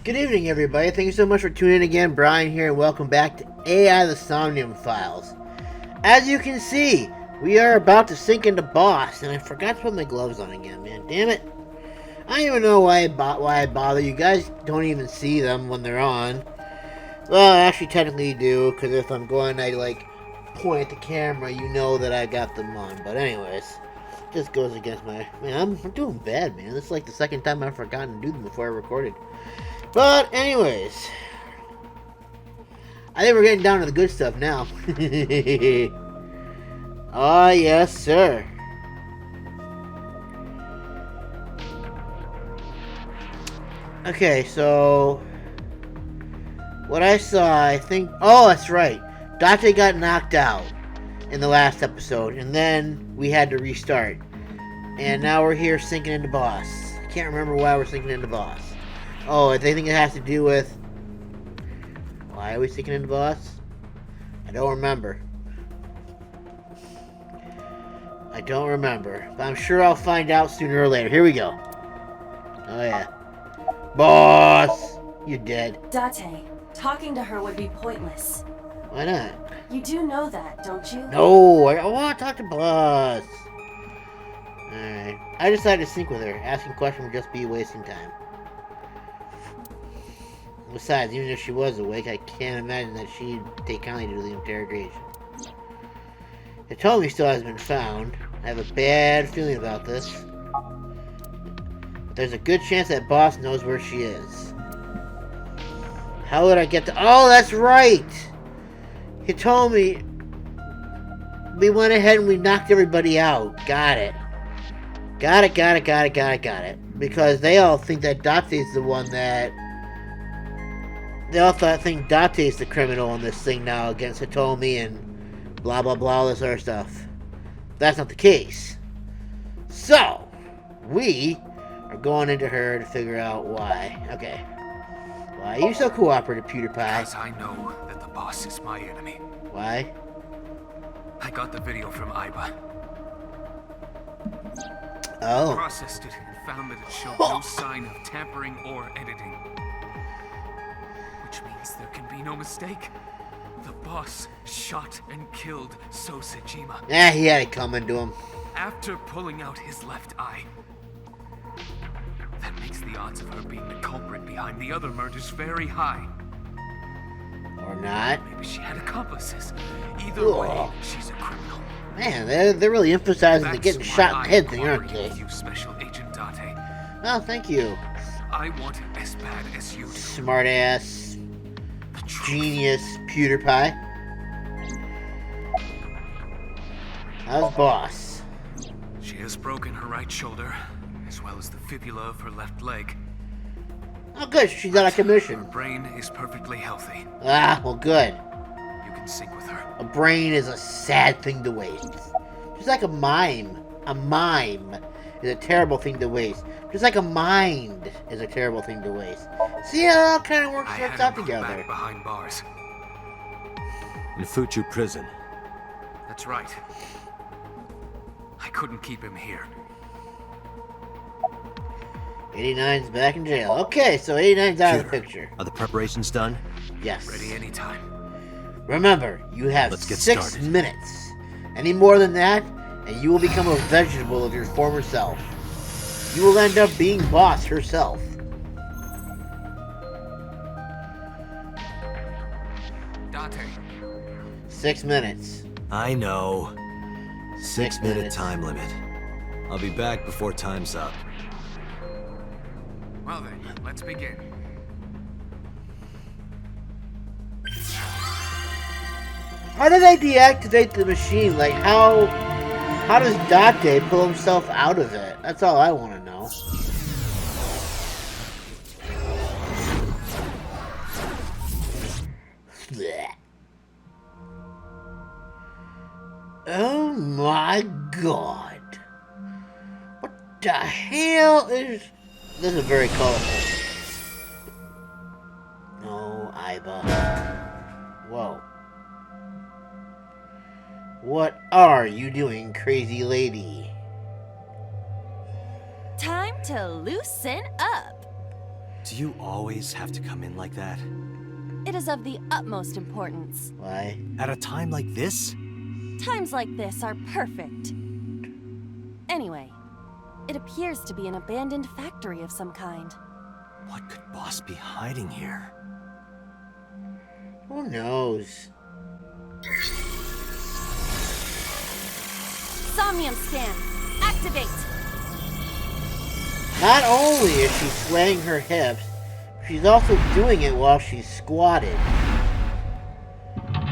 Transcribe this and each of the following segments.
Good evening, everybody. Thank you so much for tuning in again. Brian here, and welcome back to AI the Somnium Files. As you can see, we are about to sink into boss, and I forgot to put my gloves on again, man. Damn it. I don't even know why I bother. You guys don't even see them when they're on. Well, actually, technically you do, because if I'm going, I point at the camera, you know that I got them on. But anyways, just goes against my... Man, I'm doing bad, man. This is like the second time I've forgotten to do them before I recorded. But anyways, I think we're getting down to the good stuff now. Ah, yes, sir. Okay, so what I saw, I think... Oh, that's right. Date got knocked out in the last episode, and then we had to restart. And now we're here sinking into boss. I can't remember why we're sinking into boss. Oh, I think it has to do with... Why are we sinking into boss? I don't remember. But I'm sure I'll find out sooner or later. Here we go. Oh, yeah. Boss! You're dead. Date, talking to her would be pointless. Why not? You do know that, don't you? No, I want to talk to boss. Alright. I decided to sync with her. Asking questions would just be wasting time. Besides, even if she was awake, I can't imagine that she'd take kindly to the interrogation. Hitomi still hasn't been found. I have a bad feeling about this. But there's a good chance that boss knows where she is. How would I get to... Oh, that's right! Hitomi... We went ahead and we knocked everybody out. Got it. Got it. Because they all think that Date's the one that... They all think Date's the criminal in this thing now against Hitomi and blah blah blah, all this other stuff. That's not the case. So, we are going into her to figure out why. Okay. Why are you so cooperative, PewDiePie? Because I know that the boss is my enemy. Why? I got the video from ABIS. Oh. Processed it and found that it showed no sign of tampering or editing. Which means there can be no mistake. The boss shot and killed Sosejima. Yeah, he had it coming to him. After pulling out his left eye. That makes the odds of her being the culprit behind the other murders very high. Or not. Maybe she had accomplices. Either way, she's a criminal. Man, they're really emphasizing the getting shot in the head thing, aren't they? You, Special Agent Date. Oh, thank you. I want it as bad as you do. Smart ass. Genius PewDiePie. How's boss? She has broken her right shoulder, as well as the fibula of her left leg. Oh, good. She's out of commission. Her brain is perfectly healthy. Ah, well, good. You can sync with her. A brain is a sad thing to waste. Just like a mime. A mime is a terrible thing to waste. Just like a mind is a terrible thing to waste. See how it all kind of works out together. Back behind bars. In Fuchu prison. That's right. I couldn't keep him here. 89's back in jail. Okay, so 89's out of the picture. Are the preparations done? Yes. Ready anytime. Remember, you have Let's get 6 started. minutes. Any more than that, and you will become a vegetable of your former self. You will end up being boss herself. Date. 6 minutes. I know. 6 minute minutes. time limit. I'll be back before time's up. Well then, let's begin. How do they deactivate the machine? Like, how does Date pull himself out of it? That's all I want to know. Blech. Oh my god. What the hell is... This is very colorful. No, ABIS. Whoa. What are you doing, crazy lady? Time to loosen up. Do you always have to come in like that? It is of the utmost importance. Why? At a time like this? Times like this are perfect. Anyway, it appears to be an abandoned factory of some kind. What could Boss be hiding here? Who knows? Somnium scan. Activate. Not only is she swaying her hips, she's also doing it while she's squatted.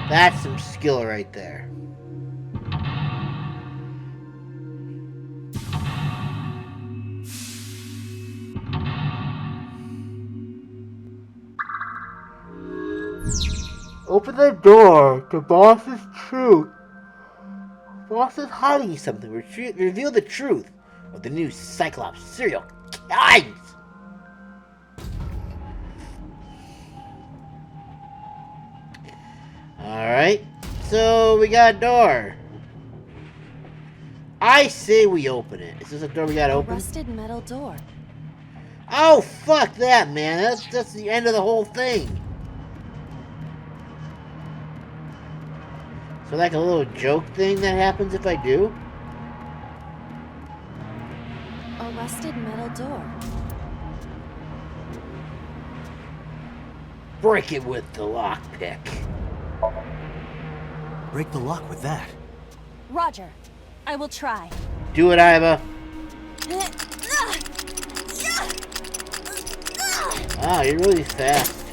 That's some skill right there. Open the door to Boss's truth. Boss is hiding something. Reveal the truth of the new Cyclops Serial Killings. Alright, so we got a door. I say we open it. Is this a door we gotta open? Rusted metal door. Oh, fuck that, man. That's the end of the whole thing. So like a little joke thing that happens if I do? A rusted metal door. Break it with the lockpick. Break the lock with that. Roger. I will try. Do it, Iva. Wow, you're really fast.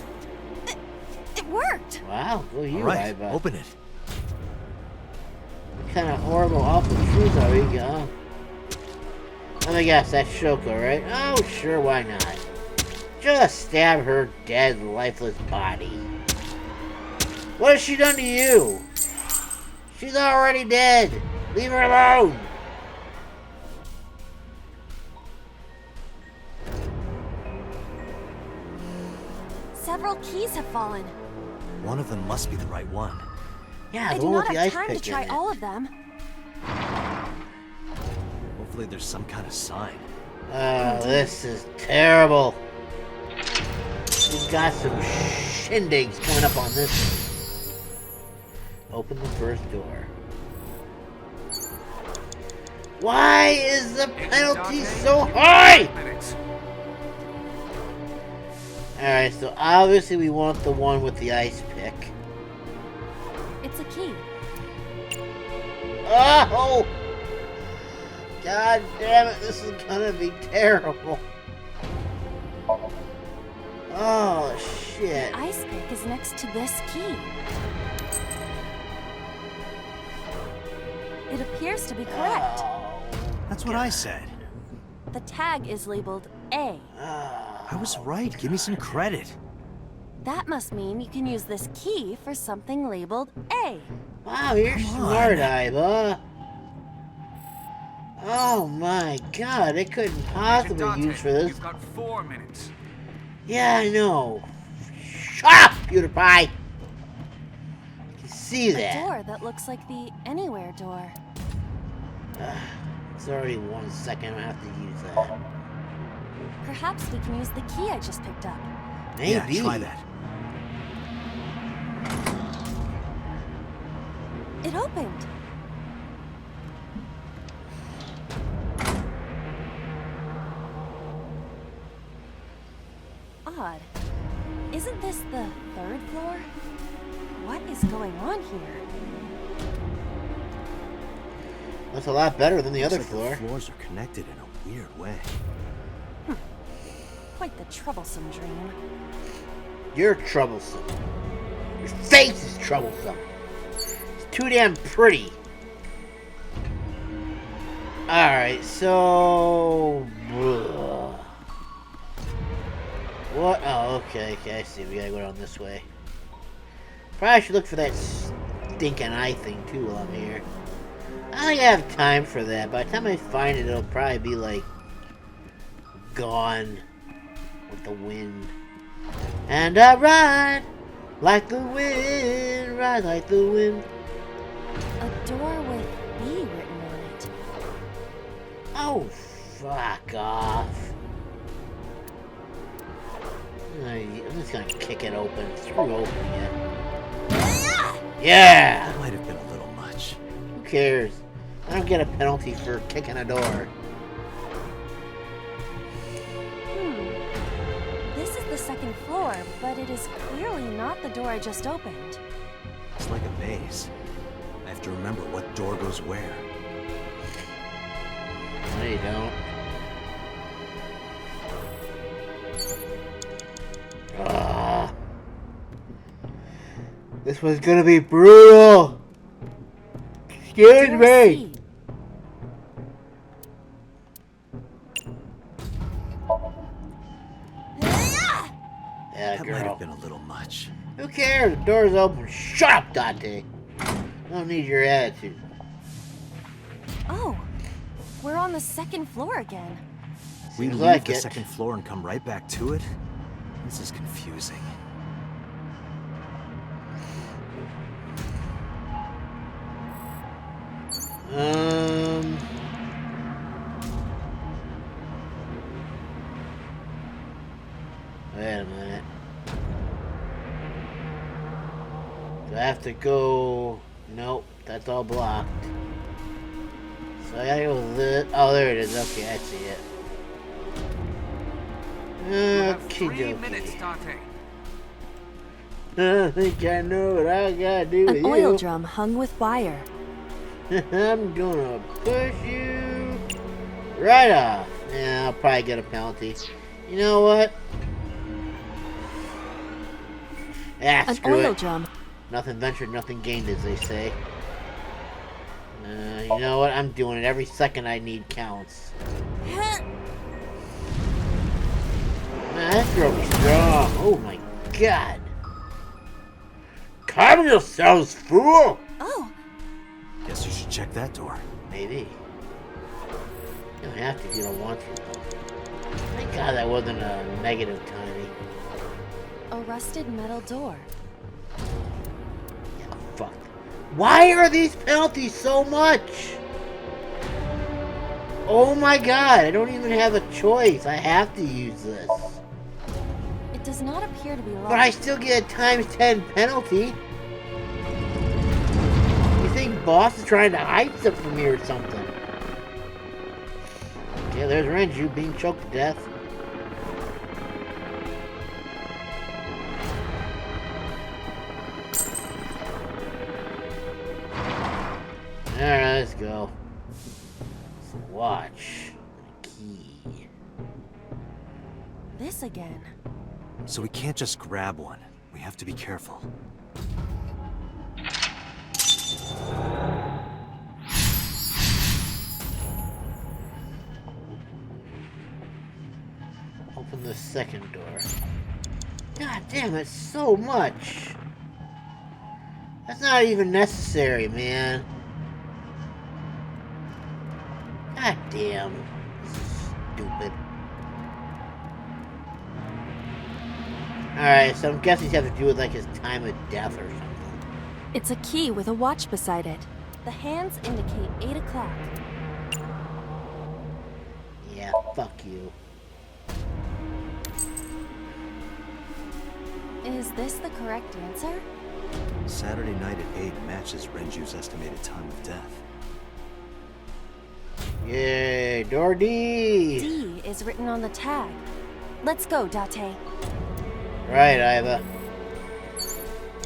It worked. Wow, go you, All right, Iva. open it. What kind of horrible, awful shoes are we going? Let me guess, that's Shoko, right? Oh, sure, why not? Just stab her dead, lifeless body. What has she done to you? She's already dead. Leave her alone. Several keys have fallen. One of them must be the right one. Yeah, I the do one not with the have ice time to pick in try it. all of them. Hopefully there's some kind of sign. Oh, this is terrible. We've got some shindigs coming up on this. Open the first door. Why is the penalty so high? Alright, so obviously we want the one with the ice pick. It's a key. Oh! God damn it, this is gonna be terrible. Oh, shit. The ice pick is next to this key. It appears to be correct. Oh, That's what I said. The tag is labeled A. I was right. Give me some credit. That must mean you can use this key for something labeled A. wow, you're Come smart, on. Iva. Oh my god, they couldn't possibly use for this. You've got 4 minutes. Yeah, I know. Shut up, Pewter Pie! I can see A that. door that looks like the Anywhere door. It's already 1 second, I have to use that. Perhaps we can use the key I just picked up. Maybe. Yeah, try that. It opened. Odd. Isn't this the 3rd floor? What is going on here? That's a lot better than the other Looks like floor. The floors are connected in a weird way. Quite the troublesome dream. You're troublesome. Your face is troublesome. It's too damn pretty. Alright, so... What? Oh, okay, I see. We gotta go down this way. Probably should look for that stinking eye thing, too, while I'm here. I don't think I have time for that. By the time I find it, it'll probably be, like, gone with the wind. And I ride like the wind, ride like the wind. A door with B written on it. Oh, fuck off. just gonna kick it open. Screw opening it. Yeah! That might have been a little much. Who cares? I don't get a penalty for kicking a door. This is the second floor, but it is clearly not the door I just opened. It's like a maze. I have to remember what door goes where. No, you don't. Ah. This was gonna be brutal! Excuse Door me! C. Yeah, That might girl. have been a little much. Who cares? The door's open. Shut up, Dante. I don't need your attitude. Oh, we're on the second floor again. We Seems leave like the it. second floor and come right back to it? This is confusing. Wait a minute. Do I have to go? Nope, that's all blocked. So I gotta go this. Oh, there it is. Okay, I see it. You have Okie 3 minutes, dokie. Dante. I think I know what I gotta do with An oil you. drum hung with wire. I'm gonna push you right off. Yeah, I'll probably get a penalty. You know what? Ah, An screw oil it. drum. Nothing ventured, nothing gained, as they say. You know what? I'm doing it. Every second I need counts. Man, that girl was strong. Oh my god. Calm yourselves, fool! Oh, Guess you should check that door. Maybe. You don't have to if you don't want to. Thank God that wasn't a negative timing. a rusted metal door. Yeah, fuck. Why are these penalties so much? Oh my god, I don't even have a choice. I have to use this. It does not appear to be locked. But I still get a times 10 penalty. You think boss is trying to hide something from me or something? Okay, there's Renju being choked to death. Alright, let's go. So watch. Key. This again. So we can't just grab one. We have to be careful. Open the second door. God damn, it's so much. That's not even necessary, man. God damn. This is stupid. Alright, so I'm guessing you have to do with like his time of death or something. It's a key with a watch beside it. The hands indicate 8 o'clock. Yeah, fuck you. Is this the correct answer? Saturday night at 8 matches Renju's estimated time of death. Yay, door D! D is written on the tag. Let's go, Date. Right, Iva.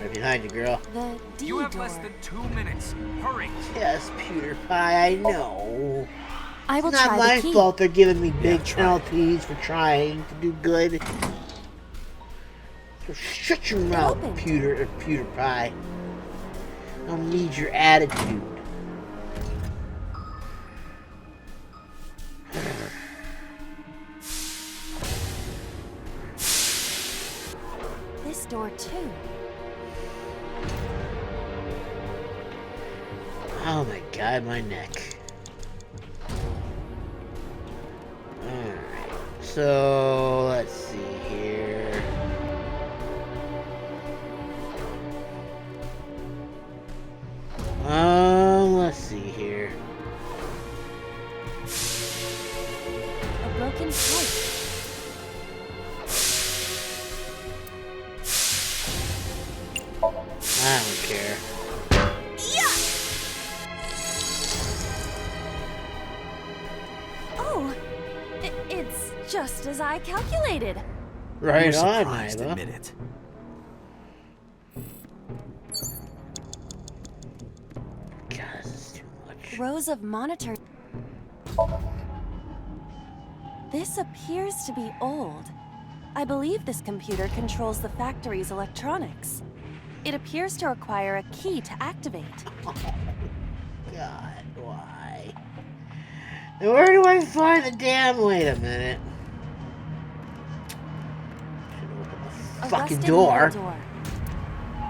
Right behind you, girl. The D You have door. less than 2 minutes. Hurry. Yes, Pewter Pie, I know. I will It's not try my the key. fault they're giving me big try. penalties for trying to do good. So shut your mouth, opened. Pewter Pie. I don't need your attitude. This door too. Oh my god, my neck. Alright, so let's see here. Let's see here. A broken pipe. I don't care. Yeah! Oh, it's just as I calculated. Right You're on, surprised, Iva. admit it. God, this is too much. Rows of monitors. This appears to be old. I believe this computer controls the factory's electronics. It appears to require a key to activate. God, why? And where do I find the damn... Wait a minute. Should open the A fucking rusted door. metal door.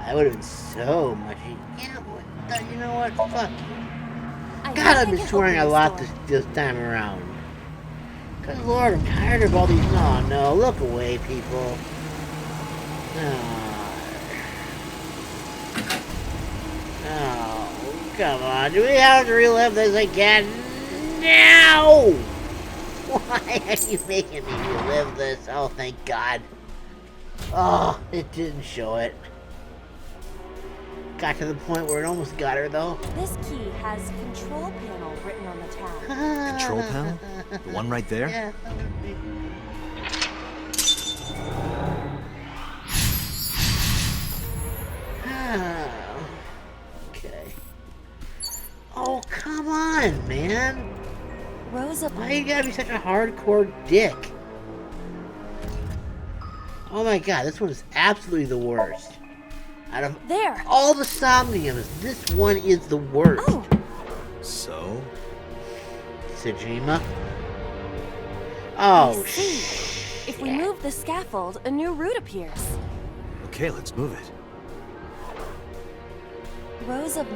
That would have been so much easier. Yeah, you know what? Fuck you. I God, think I've I been can swearing a open lot door. this time around. Good lord, I'm tired of all these... No, no, look away, people. Oh, come on. Do we have to relive this again? No! Why are you making me relive this? Oh, thank God. Oh, it didn't show it. Got to the point where it almost got her, though. This key has control panel written on the tab. Control panel? The one right there? Yeah, that would be... Okay. Oh, come on, man. Rows of Why you gotta be such a hardcore dick? Oh my god, this one is absolutely the worst. Out of there. all the Somniums, this one is the worst. Oh, So? Sejima? I Oh, see. If we move the scaffold, a new route appears. Okay, let's move it. Rows of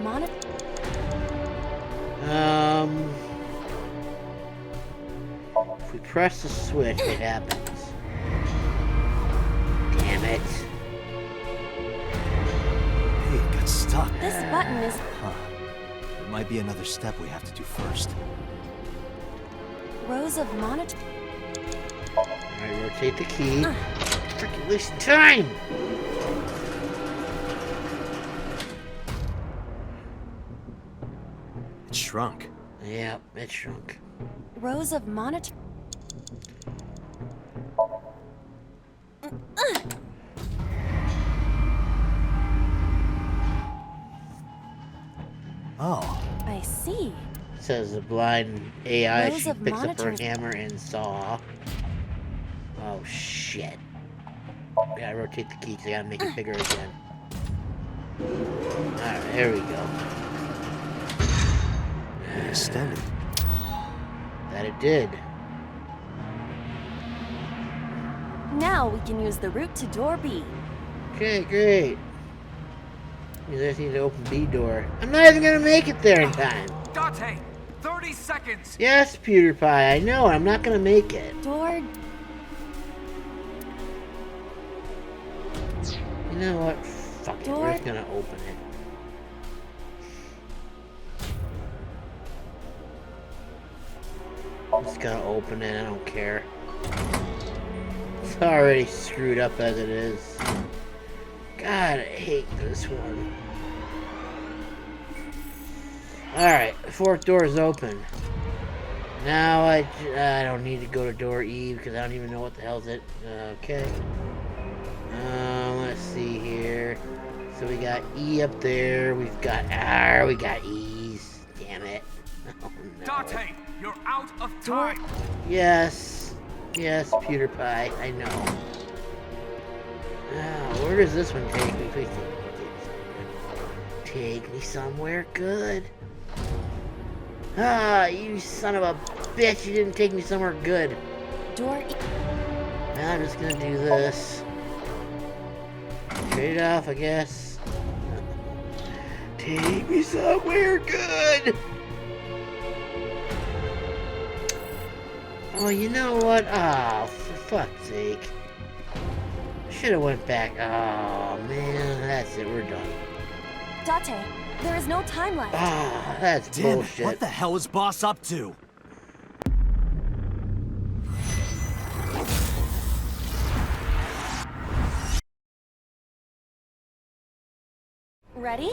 If we press the switch, it happens. Damn it. Hey, it got stuck. This button is... Huh. There might be another step we have to do first. Rows of monitor... Alright, rotate the key. Freaking wasting time! It shrunk. Yep, it shrunk. Rows of monitor... Oh. I see. Says the blind AI. Rows She of picks up her monitors. hammer and saw. Oh shit. I gotta rotate the key because I gotta make it bigger again. Alright, there we go. It extended. That it did. Now we can use the route to door B. Okay, great. You just need to open B door. I'm not even gonna make it there in time. Date, 30 seconds. Yes, PewDiePie, I know. I'm not gonna make it. Door... You know what? Fuck it. We're just gonna open it. I'm just gonna open it. I don't care. It's already screwed up as it is. God, I hate this one. Alright, the fourth door is open. Now I don't need to go to door E because I don't even know what the hell's it. Okay. Let's see here. So we got E up there. We've got R. We got E's. Damn it. Oh, no. Date, you're out of time. Yes. Yes, PewDiePie. I know. Where does this one take me? Please take me somewhere good. Ah, you son of a bitch. You didn't take me somewhere good. Door E... Now I'm just gonna do this. Trade it off, I guess. Take me somewhere good. Oh, you know what? Ah, for fuck's sake. Should have went back. Oh man, that's it. We're done. Date, there is no time left. Ah, that's Damn it, bullshit. what the hell is Boss up to? Ready?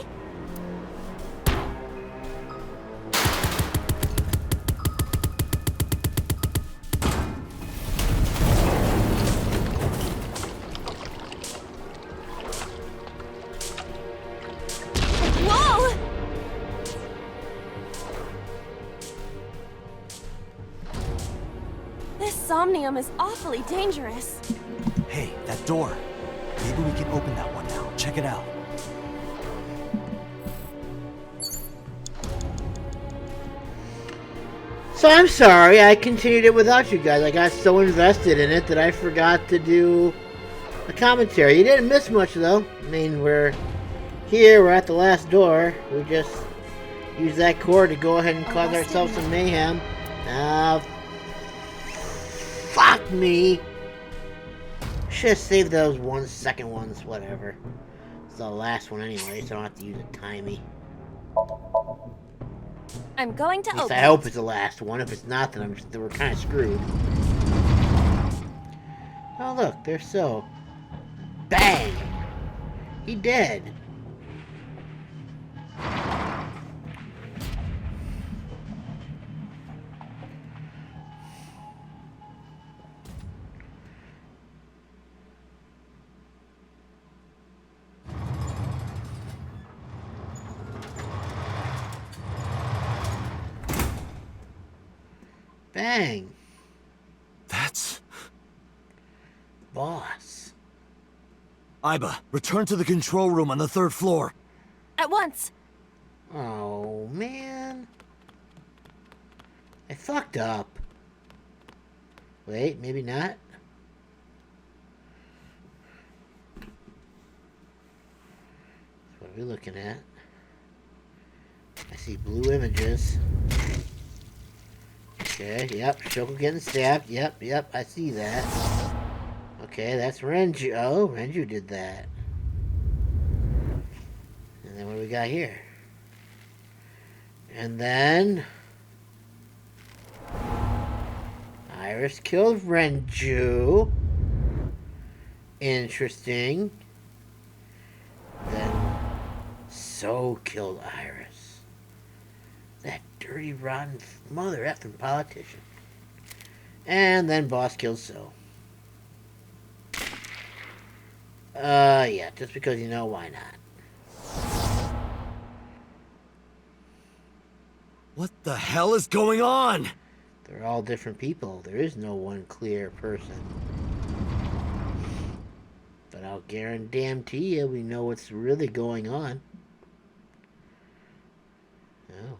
Whoa! This Somnium is awfully dangerous. Hey, that door. Maybe we can open that one now. Check it out. So I'm sorry, I continued it without you guys. I got so invested in it that I forgot to do a commentary. You didn't miss much though. I mean, we're here, we're at the last door. We just use that cord to go ahead and cause ourselves some mayhem. Fuck me. Should have saved those 1 second ones, whatever. It's the last one anyway, so I don't have to use a timey. I'm going to At least open I hope it's the last one. If it's not, then we're kind of screwed. Oh look, there's So. Bang! He dead. Bang! That's... Boss. Iba, return to the control room on the 3rd floor. at once. Oh, man. I fucked up. Wait, maybe not. What are we looking at? I see blue images. Okay, yep, Shoko getting stabbed. Yep, I see that. Okay, that's Renju. Oh, Renju did that. And then what do we got here? And then... Iris killed Renju. Interesting. Then So killed Iris. That dirty, rotten mother effing politician. And then Boss kills So. Yeah, just because you know, why not? What the hell is going on? They're all different people. There is no one clear person. But I'll guarantee you we know what's really going on. Oh.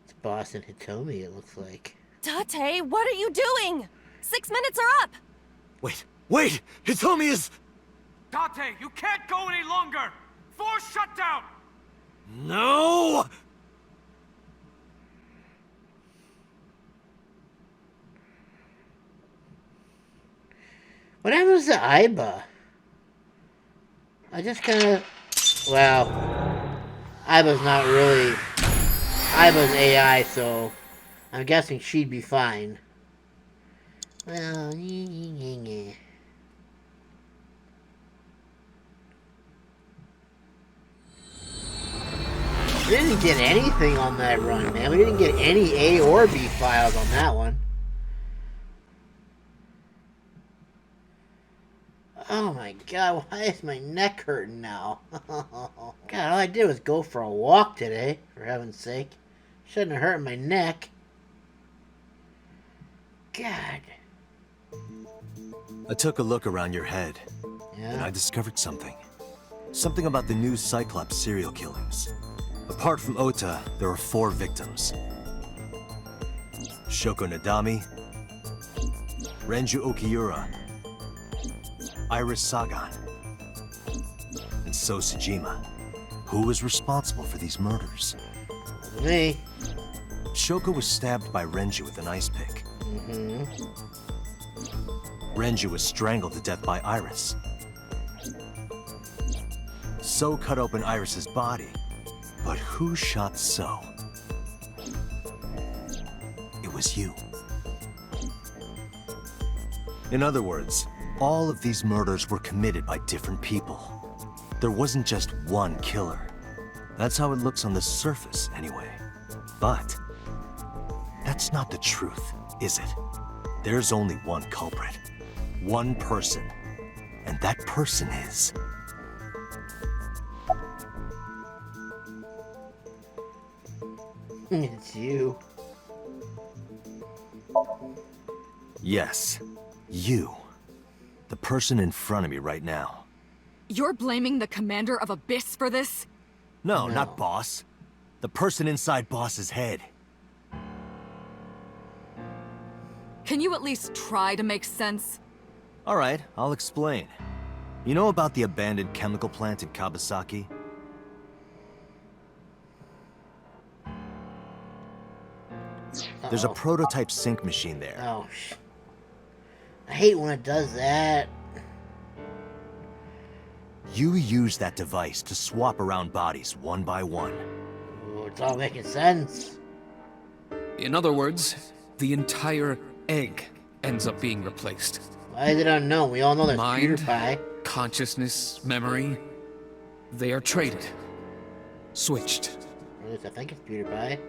It's Boss and Hitomi, it looks like. Tate, what are you doing? 6 minutes are up! Wait! Hitomi is... Tate, you can't go any longer! Force shutdown! No! What happens to Iba? I just kind of... Well, Iba's not really... Iba's AI, so I'm guessing she'd be fine. Well, We didn't get anything on that run, man. We didn't get any A or B files on that one. Oh my god, why is my neck hurting now? God, all I did was go for a walk today, for heaven's sake. Shouldn't have hurt my neck. God. I took a look around your head, and I Yeah? discovered something. Something about the new Cyclops Serial Killings. Apart from Ota, there are 4 victims. Shoko Nadami, Renju Okiura, Iris Sagan, and So Sejima. Who was responsible for these murders? Me. Shoko was stabbed by Renju with an ice pick. Mm-hmm. Renju was strangled to death by Iris. So cut open Iris's body. But who shot So? It was you. In other words, all of these murders were committed by different people. there wasn't just one killer. That's how it looks on the surface, anyway. But that's not the truth, is it? There's only one culprit. One person. And that person is... It's you. Yes, you. The person in front of me right now. You're blaming the commander of ABIS for this? No, No. not Boss. The person inside Boss's head. Can you at least try to make sense? All right, I'll explain. You know about the abandoned chemical plant in Kawasaki? There's a Uh-oh. prototype sync machine there. Oh, I hate when it does that. You use that device to swap around bodies one by one. Ooh, it's all making sense. In other words, the entire egg ends up being replaced. Why is it unknown? We all know there's Mind, PewDiePie. consciousness, memory, they are traded. Switched. Or at least I think it's PewDiePie.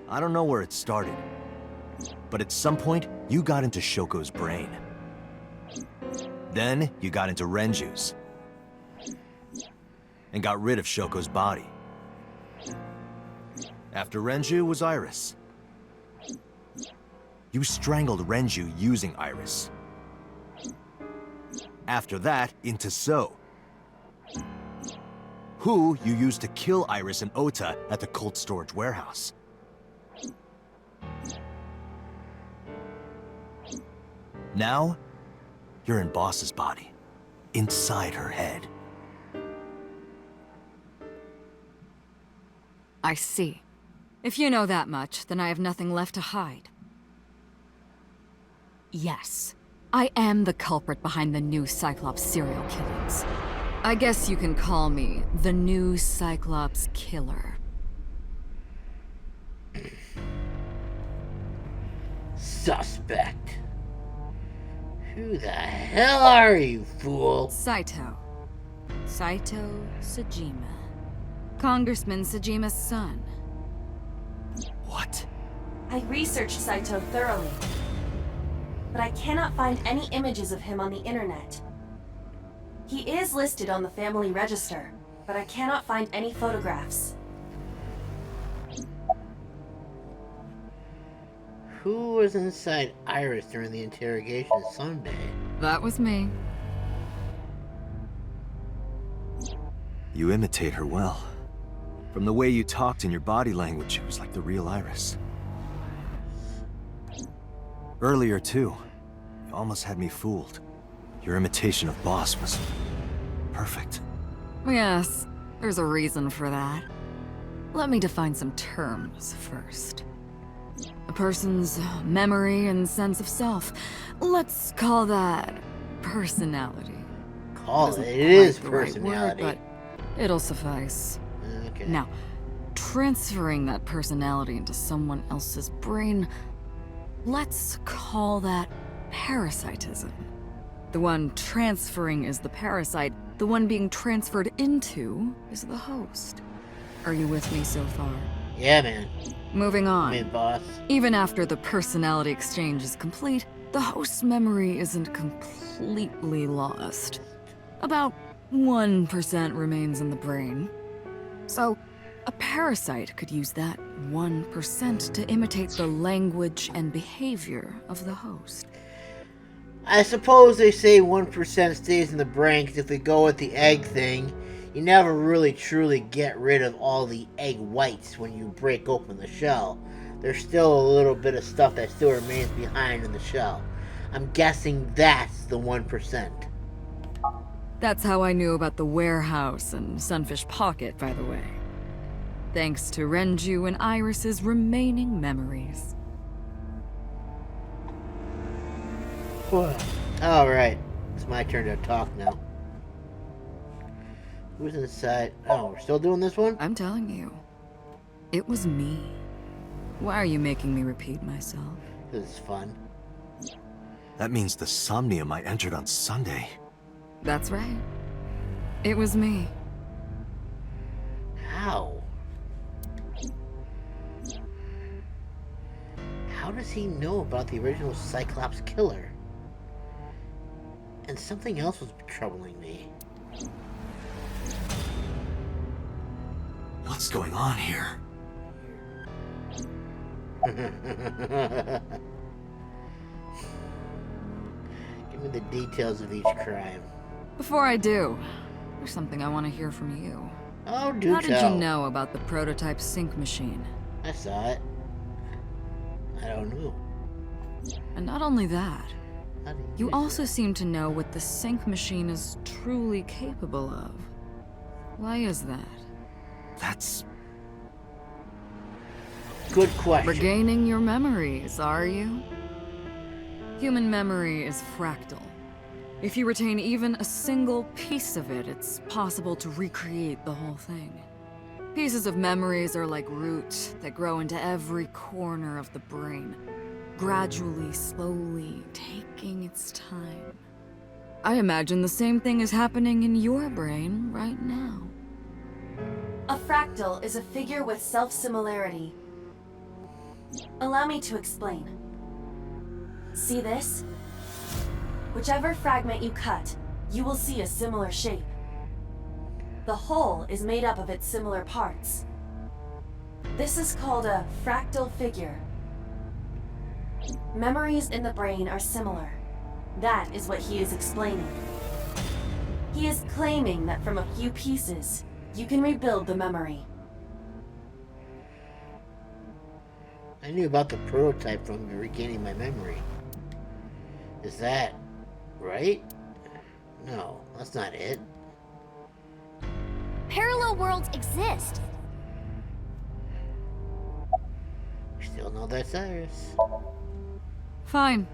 I don't know where it started, but at some point, you got into Shoko's brain. Then, you got into Renju's. And got rid of Shoko's body. After Renju was Iris. You strangled Renju using Iris. After that, into So. Who you used to kill Iris and Ota at the cold storage warehouse. Now, you're in Boss's body, inside her head. I see. If you know that much, then I have nothing left to hide. Yes, I am the culprit behind the new Cyclops Serial Killings. I guess you can call me the new Cyclops Killer. Suspect. Who the hell are you, fool? Saito. Saito Sejima. Congressman Sejima's son. What? I researched Saito thoroughly, but I cannot find any images of him on the internet. He is listed on the family register, but I cannot find any photographs. Who was inside Iris during the interrogation Sunday? That was me. You imitate her well. From the way you talked and your body language, it was like the real Iris. Earlier, too, you almost had me fooled. Your imitation of Boss was perfect. Yes, there's a reason for that. Let me define some terms first. A person's memory and sense of self. Let's call that personality. Call it. Isn't It quite is the right personality. word, but it'll suffice. Okay. Now, transferring that personality into someone else's brain, let's call that parasitism. The one transferring is the parasite, the one being transferred into is the host. Are you with me so far? Yeah, man. Moving on. I mean, boss. Even after the personality exchange is complete, the host's memory isn't completely lost. About 1% remains in the brain. So, a parasite could use that 1% to imitate the language and behavior of the host. I suppose they say 1% stays in the brain, 'cause if we go with the egg thing, you never really truly get rid of all the egg whites when you break open the shell. There's still a little bit of stuff that still remains behind in the shell. I'm guessing that's the 1%. That's how I knew about the warehouse and Sunfish Pocket, by the way. Thanks to Renju and Iris's remaining memories. Alright, it's my turn to talk now. Who's inside? Oh, we're still doing this one? I'm telling you, it was me. Why are you making me repeat myself? This is fun. That means the Somnium I entered on Sunday. That's right. It was me. How? How does he know about the original Cyclops killer? And something else was troubling me. What's going on here? Give me the details of each crime. Before I do, there's something I want to hear from you. Oh, do How tell. did you know about the prototype sync machine? I saw it. I don't know. And not only that, How do you use also it? seem to know what the sync machine is truly capable of. Why is that? That's... Good question. Regaining your memories, are you? Human memory is fractal. If you retain even a single piece of it, it's possible to recreate the whole thing. Pieces of memories are like roots that grow into every corner of the brain, gradually, slowly, taking its time. I imagine the same thing is happening in your brain right now. A fractal is a figure with self-similarity. Allow me to explain. See this? Whichever fragment you cut, you will see a similar shape. The whole is made up of its similar parts. This is called a fractal figure. Memories in the brain are similar. That is what he is explaining. He is claiming that from a few pieces, you can rebuild the memory. I knew about the prototype from regaining my memory. Is that right? No, that's not it. Parallel worlds exist. Still know that's Cyrus. Fine.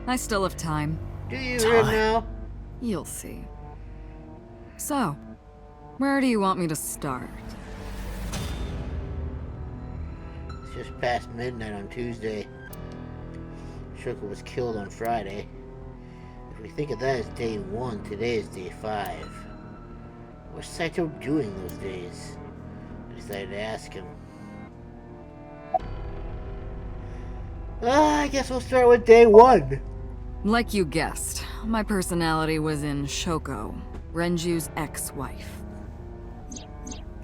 I still have time. Do you hear now? You'll see. So, where do you want me to start? It's just past midnight on Tuesday. Shoko was killed on Friday. If we think of that as day 1, today is day 5. What's Saito doing those days? I decided to ask him. I guess we'll start with day 1. Like you guessed, my personality was in Shoko, Renju's ex-wife.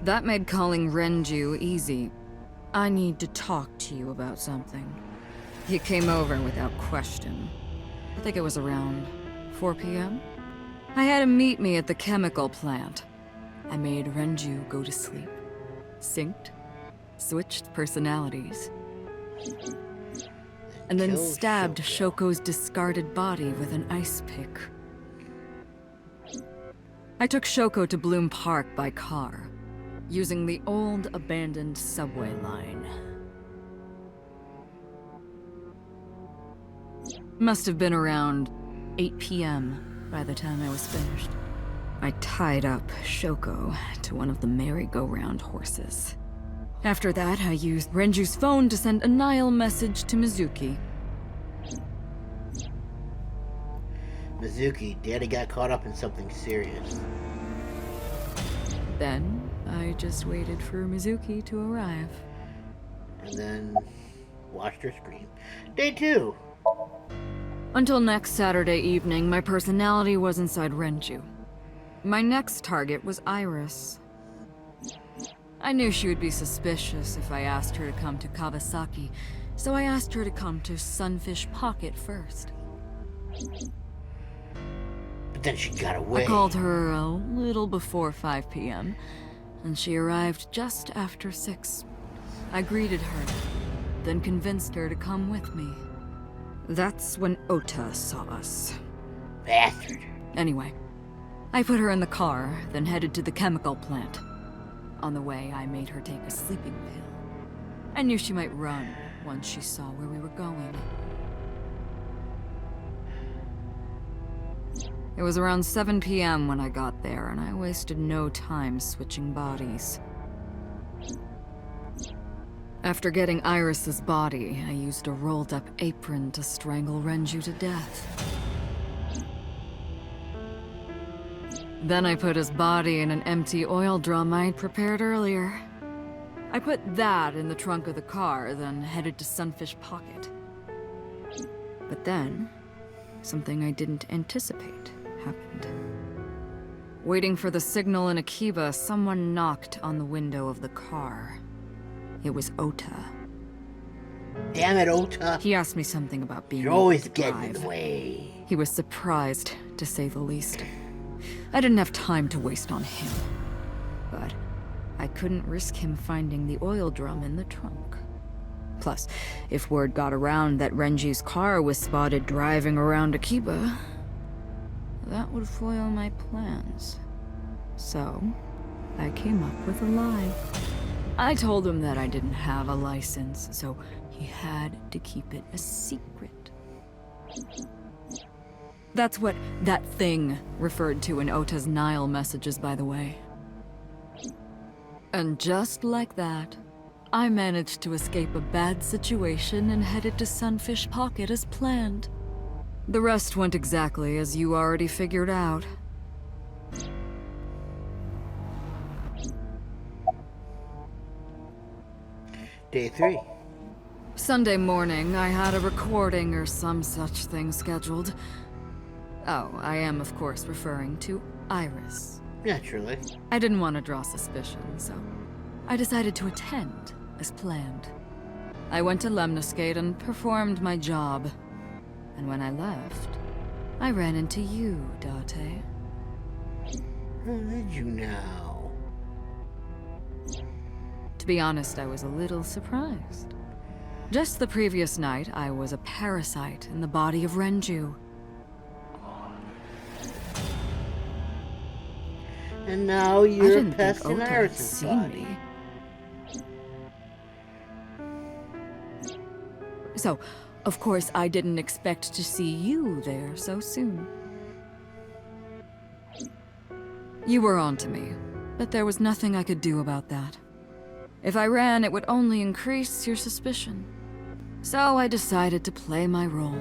That made calling Renju easy. I need to talk to you about something. He came over without question. I think it was around 4 p.m. I had him meet me at the chemical plant. I made Renju go to sleep. Synced, switched personalities, and then Killed stabbed Shoko. Shoko's discarded body with an ice pick. I took Shoko to Bloom Park by car, using the old abandoned subway line. Must have been around 8 p.m. by the time I was finished. I tied up Shoko to one of the merry-go-round horses. After that, I used Renju's phone to send a Nile message to Mizuki. Mizuki, Daddy got caught up in something serious. Then, I just waited for Mizuki to arrive. And then watched her scream. Day 2. Until next Saturday evening, my personality was inside Renju. My next target was Iris. I knew she would be suspicious if I asked her to come to Kawasaki, so I asked her to come to Sunfish Pocket first. But then she got away. I called her a little before 5 p.m., and she arrived just after 6. I greeted her, then convinced her to come with me. That's when Ota saw us. Bastard. Anyway, I put her in the car, then headed to the chemical plant. On the way, I made her take a sleeping pill. I knew she might run once she saw where we were going. It was around 7 p.m. when I got there, and I wasted no time switching bodies. After getting Iris's body, I used a rolled-up apron to strangle Renju to death. Then I put his body in an empty oil drum I'd prepared earlier. I put that in the trunk of the car, then headed to Sunfish Pocket. But then, something I didn't anticipate happened. Waiting for the signal in Akiba, someone knocked on the window of the car. It was Ota. Damn it, Ota. He asked me something about being You're able always to getting in drive. the way. He was surprised, to say the least. I didn't have time to waste on him. But I couldn't risk him finding the oil drum in the trunk. Plus, if word got around that Renji's car was spotted driving around Akiba, that would foil my plans. So, I came up with a lie. I told him that I didn't have a license, so he had to keep it a secret. That's what that thing referred to in Ota's Nile messages, by the way. And just like that, I managed to escape a bad situation and headed to Sunfish Pocket as planned. The rest went exactly as you already figured out. Day 3. Sunday morning, I had a recording or some such thing scheduled. Oh, I am of course referring to Iris. Naturally. I didn't want to draw suspicion, so I decided to attend as planned. I went to Lemniscate and performed my job. And when I left, I ran into you, Date. How did you know? To be honest, I was a little surprised. Just the previous night, I was a parasite in the body of Renju. And now I you're a didn't pest think in Ota had Iris's seen body. me. So, of course, I didn't expect to see you there so soon. You were onto me, but there was nothing I could do about that. If I ran, it would only increase your suspicion. So I decided to play my role.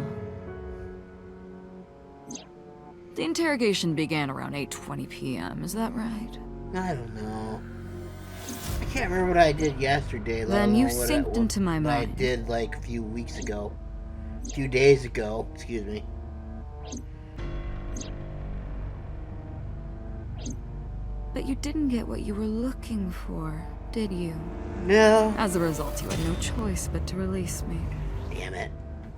The interrogation began around 8:20 p.m., is that right? I don't know. I can't remember what I did yesterday. Then you let alone synced into my what I mind. did like a few weeks ago. A few days ago, excuse me. But you didn't get what you were looking for, did you? No. As a result, you had no choice but to release me. Damn it.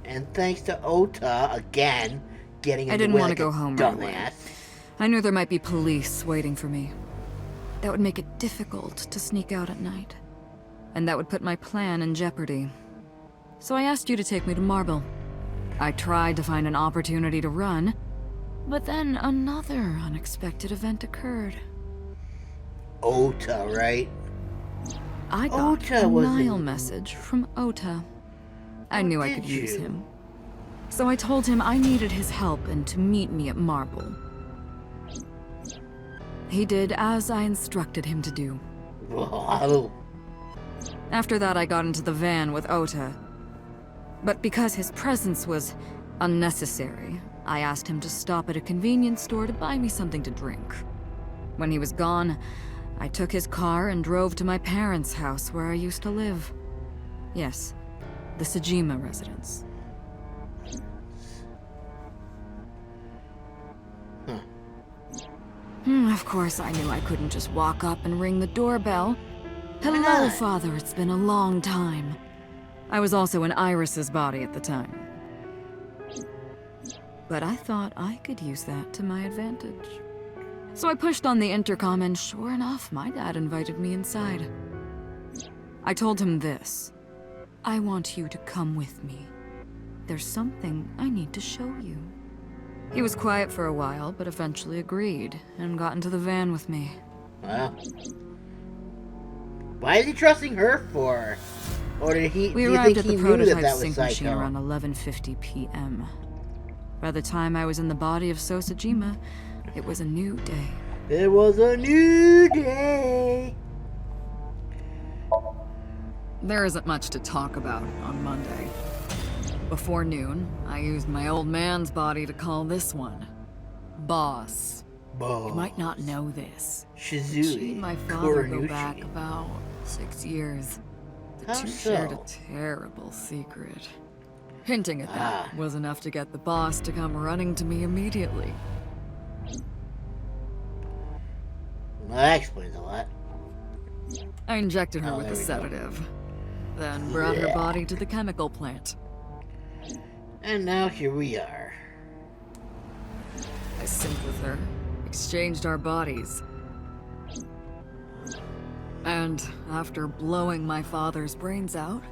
And thanks to Ota, again, getting in I the didn't way want like to go a home right away. dumbass. I knew there might be police waiting for me. That would make it difficult to sneak out at night. And that would put my plan in jeopardy. So I asked you to take me to Marble. I tried to find an opportunity to run, but then another unexpected event occurred. Ota, right? I got Ota a was Nile in- message from Ota. I knew I did could use you? him. So I told him I needed his help and to meet me at Marble. He did as I instructed him to do. Whoa. After that, I got into the van with Ota. But because his presence was unnecessary, I asked him to stop at a convenience store to buy me something to drink. When he was gone, I took his car and drove to my parents' house where I used to live. Yes, the Sejima residence. Of course, I knew I couldn't just walk up and ring the doorbell. Hello, not? Father, it's been a long time. I was also in Iris's body at the time. But I thought I could use that to my advantage. So I pushed on the intercom and sure enough, my dad invited me inside. I told him this. I want you to come with me. There's something I need to show you. He was quiet for a while, but eventually agreed and got into the van with me. Wow. Why is he trusting her for? Or did he? We do you arrived think at the he knew prototype that was sync machine Psycho? around 11:50 p.m. By the time I was in the body of Sosajima, it was a new day. It was a new day. There isn't much to talk about on Monday. Before noon, I used my old man's body to call this one Boss. Balls. You might not know this. Shizui. She and my father go Kuranushi. back about 6 years. The How two so? shared a terrible secret. Hinting at that Ah. was enough to get the boss to come running to me immediately. Well, that explains a lot. I injected her Oh, with there a we go. sedative, then brought her Yeah. body to the chemical plant. And now here we are. I synced with her, exchanged our bodies. And after blowing my father's brains out,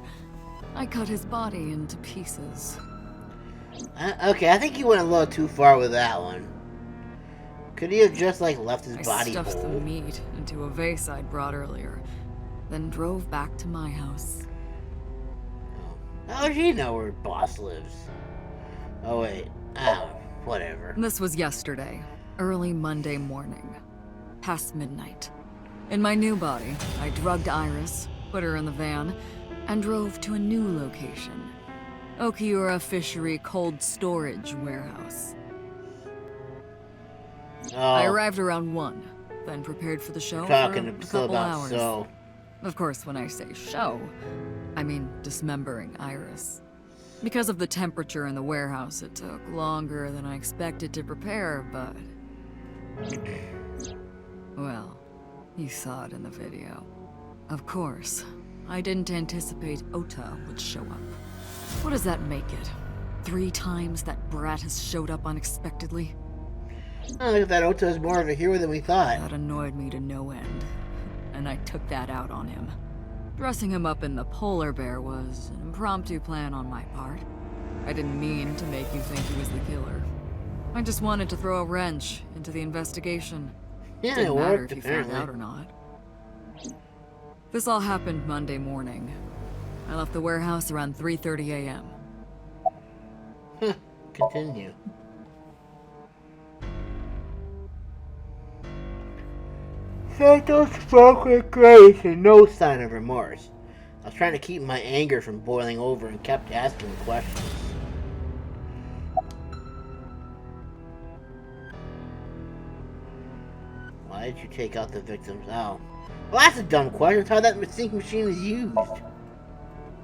I cut his body into pieces. Okay, I think you went a little too far with that one. Could he have just, like, left his I body stuffed the whole? meat into a vase I'd brought earlier, then drove back to my house. How does he know where Boss lives? Oh, wait. Oh, whatever. This was yesterday, early Monday morning, past midnight. In my new body, I drugged Iris, put her in the van, and drove to a new location. Okiura Fishery Cold Storage Warehouse. I Oh, arrived around 1, then prepared for the show talking for a still couple about hours. so. Of course, when I say show, I mean dismembering Iris. Because of the temperature in the warehouse, it took longer than I expected to prepare, but... Well, you saw it in the video. Of course, I didn't anticipate Ota would show up. What does that make it? 3 times that brat has showed up unexpectedly? Oh, look at that. Ota is more of a hero than we thought. That annoyed me to no end, and I took that out on him. Dressing him up in the polar bear was an impromptu plan on my part. I didn't mean to make you think he was the killer. I just wanted to throw a wrench into the investigation. Yeah, Didn't it matter worked, if you found apparently. out or not. This all happened Monday morning. I left the warehouse around 3:30 a.m. Continue. Santos spoke with grace and no sign of remorse. I was trying to keep my anger from boiling over and kept asking questions. Why did you take out the victims? Oh. Well, that's a dumb question. It's how that sync machine is used.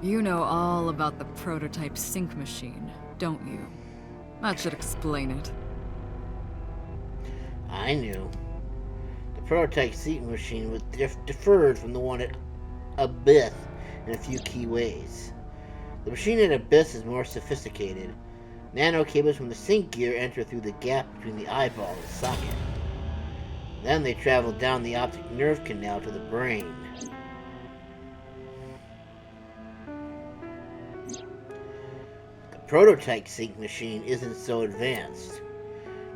You know all about the prototype sync machine, don't you? That should explain it. I knew. The prototype sync machine was differed from the one at ABIS in a few key ways. The machine at ABIS is more sophisticated. Nano cables from the sync gear enter through the gap between the eyeball and the socket. Then they travel down the optic nerve canal to the brain. The prototype sync machine isn't so advanced.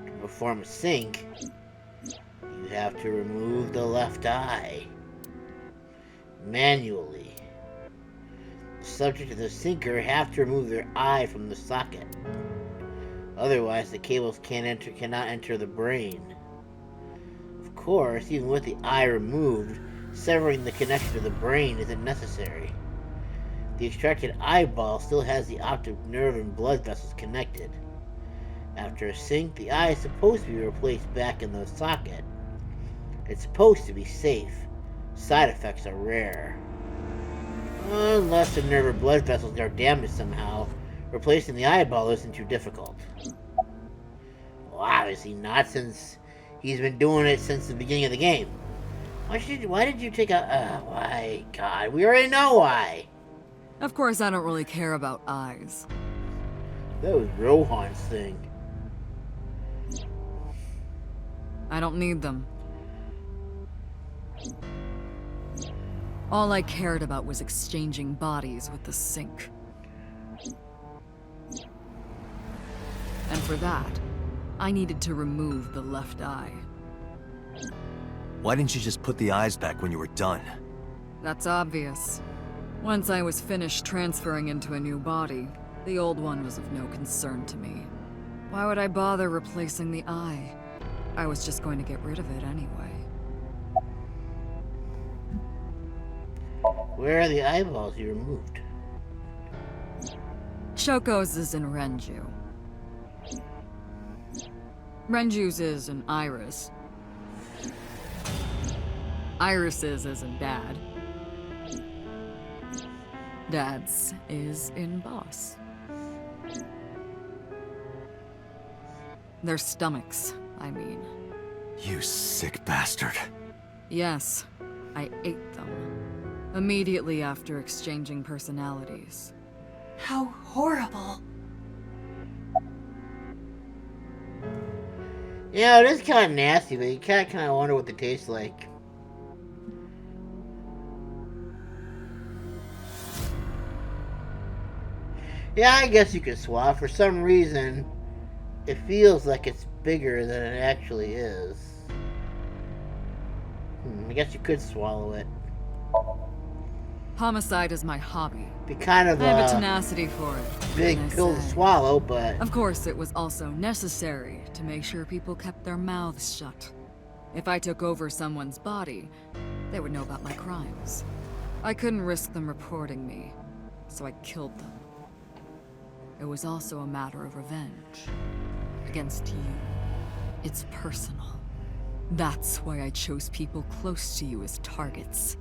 To perform a sync, you have to remove the left eye manually. The subject of the syncer have to remove their eye from the socket. Otherwise, the cables cannot enter the brain. Of course, even with the eye removed, severing the connection to the brain isn't necessary. The extracted eyeball still has the optic nerve and blood vessels connected. After a sync, the eye is supposed to be replaced back in the socket. It's supposed to be safe. Side effects are rare. Unless the nerve or blood vessels are damaged somehow, replacing the eyeball isn't too difficult. Well, obviously not, since he's been doing it since the beginning of the game. Why did you take a... why? God, we already know why. Of course, I don't really care about eyes. That was Rohan's thing. I don't need them. All I cared about was exchanging bodies with the sync. And for that, I needed to remove the left eye. Why didn't you just put the eyes back when you were done? That's obvious. Once I was finished transferring into a new body, the old one was of no concern to me. Why would I bother replacing the eye? I was just going to get rid of it anyway. Where are the eyeballs you removed? Shoko's is in Renju. Renju's is in Iris, Iris's isn't Dad. Dad's is in Boss. Their stomachs, I mean. You sick bastard. Yes, I ate them. Immediately after exchanging personalities. How horrible. Yeah, it is kind of nasty, but you kind of wonder what they taste like. Yeah, I guess you could swallow. For some reason, it feels like it's bigger than it actually is. I guess you could swallow it. Homicide is my hobby. Be kind of I have a a tenacity for it. big can I pill to say. swallow, but Of course, it was also necessary to make sure people kept their mouths shut. If I took over someone's body, they would know about my crimes. I couldn't risk them reporting me, so I killed them. It was also a matter of revenge. Against you. It's personal. That's why I chose people close to you as targets.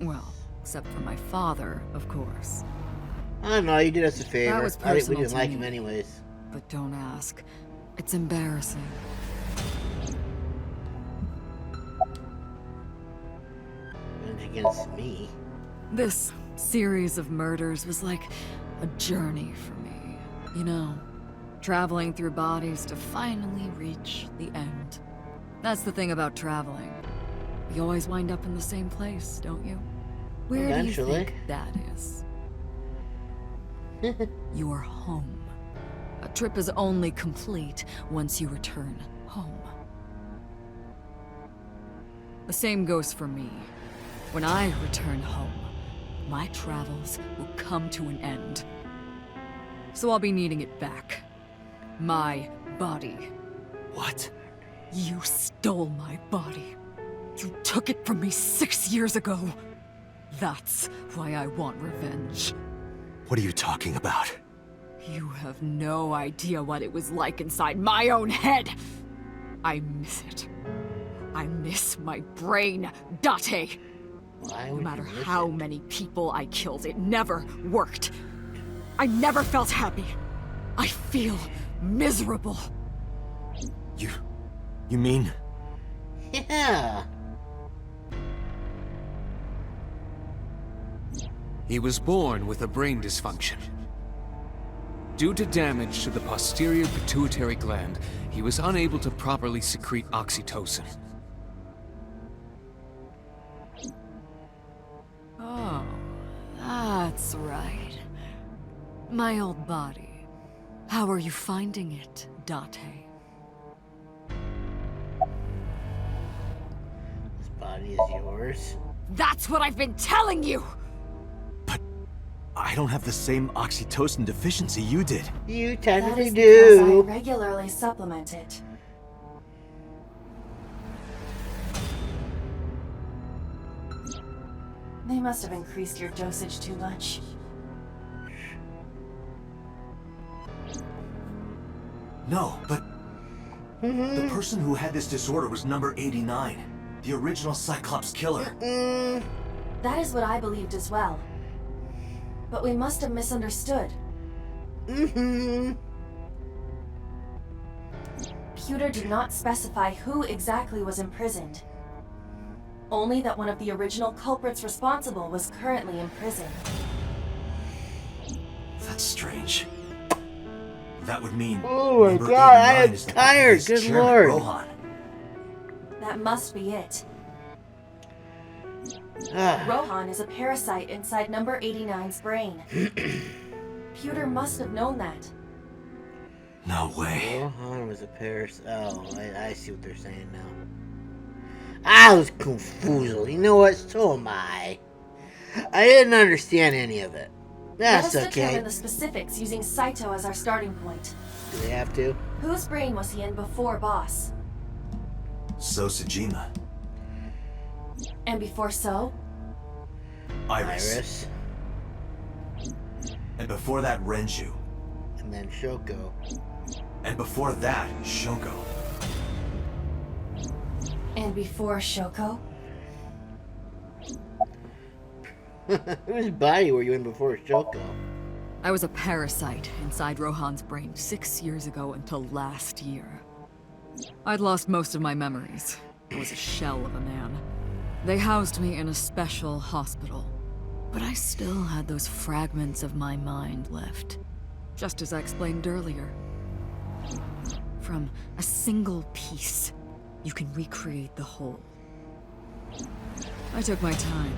Well, except for my father, of course. I don't know. You did us a favor. That was We personal didn't to like me. him anyways. But don't ask. It's embarrassing. Revenge against me. This series of murders was like a journey for me. You know, traveling through bodies to finally reach the end. That's the thing about traveling. You always wind up in the same place, don't you? Where do you Eventually. think that is? Your home. A trip is only complete once you return home. The same goes for me. When I return home, my travels will come to an end. So I'll be needing it back. My body. What? You stole my body. You took it from me 6 years ago. That's why I want revenge. What are you talking about? You have no idea what it was like inside my own head. I miss it. I miss my brain, Date. Why No would matter you miss how it? many people I killed, it never worked. I never felt happy. I feel miserable. You mean? Yeah. He was born with a brain dysfunction. Due to damage to the posterior pituitary gland, he was unable to properly secrete oxytocin. Oh, that's right. My old body. How are you finding it, Date? This body is yours. That's what I've been telling you! I don't have the same oxytocin deficiency you did. You That technically is because I do. regularly supplement it. They must have increased your dosage too much. No, but the person who had this disorder was number 89, the original Cyclops killer. That is what I believed as well. But we must have misunderstood. Pewter did not specify who exactly was imprisoned. Only that one of the original culprits responsible was currently in prison. That's strange. That would mean. Oh my number God, I 89 am is the tired, vice good chairman, lord. Rohan. That must be it. Ah, Rohan is a parasite inside number 89's brain. Pewter must have known that. No way. Rohan was a Paris. Oh, I see what they're saying now. I was confused. You know what? So am I. I didn't understand any of it. That's Let us okay. determine the specifics using Saito as our starting point. Do they have to? Whose brain was he in before Boss? Sosajima. And before So? Iris. Iris. And before that, Renju. And then Shoko. And before that, Shoko. And before Shoko? Whose body were you in before Shoko? I was a parasite inside Rohan's brain 6 years ago until last year. I'd lost most of my memories. I was a shell of a man. They housed me in a special hospital. But I still had those fragments of my mind left. Just as I explained earlier. From a single piece, you can recreate the whole. I took my time,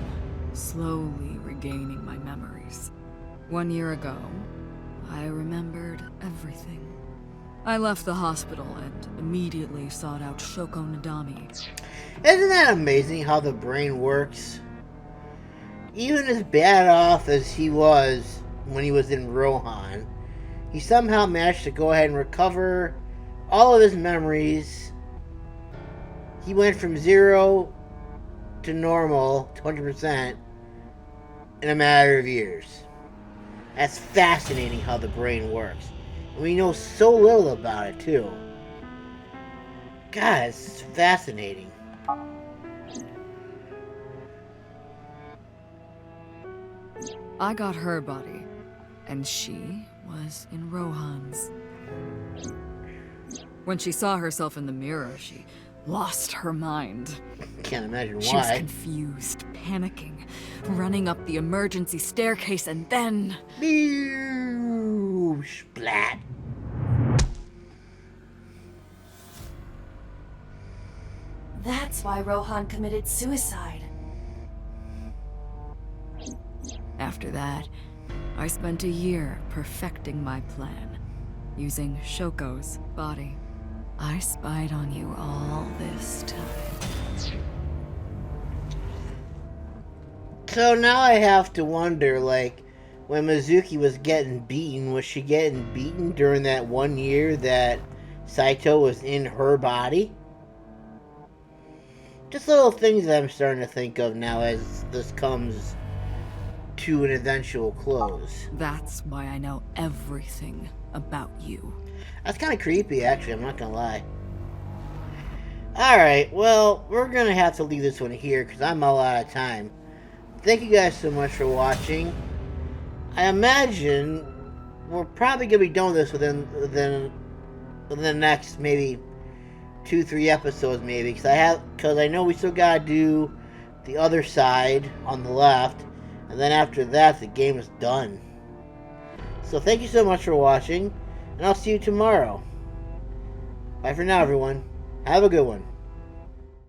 slowly regaining my memories. 1 year ago, I remembered everything. I left the hospital and immediately sought out Shoko Nadami. Isn't that amazing how the brain works? Even as bad off as he was when he was in Rohan, he somehow managed to go ahead and recover all of his memories. He went from 0 to normal, to 100%, in a matter of years. That's fascinating how the brain works. And we know so little about it, too. God, it's fascinating. I got her body, and she was in Rohan's. When she saw herself in the mirror, she lost her mind. Can't imagine why. She was confused, panicking, running up the emergency staircase, and then... Splat. That's why Rohan committed suicide. After that, I spent a year perfecting my plan, using Shoko's body. I spied on you all this time. So now I have to wonder, like, when Mizuki was getting beaten, was she getting beaten during that 1 year that Saito was in her body? Just little things that I'm starting to think of now as this comes to an eventual close. That's why I know everything about you. That's kind of creepy, actually, I'm not gonna lie. Alright, well, we're gonna have to leave this one here because I'm all out of time. Thank you guys so much for watching. I imagine we're probably gonna be done with this within the next maybe 2-3 episodes, maybe, because I know we still gotta do the other side on the left, and then after that the game is done. So thank you so much for watching, and I'll see you tomorrow. Bye for now, everyone. Have a good one.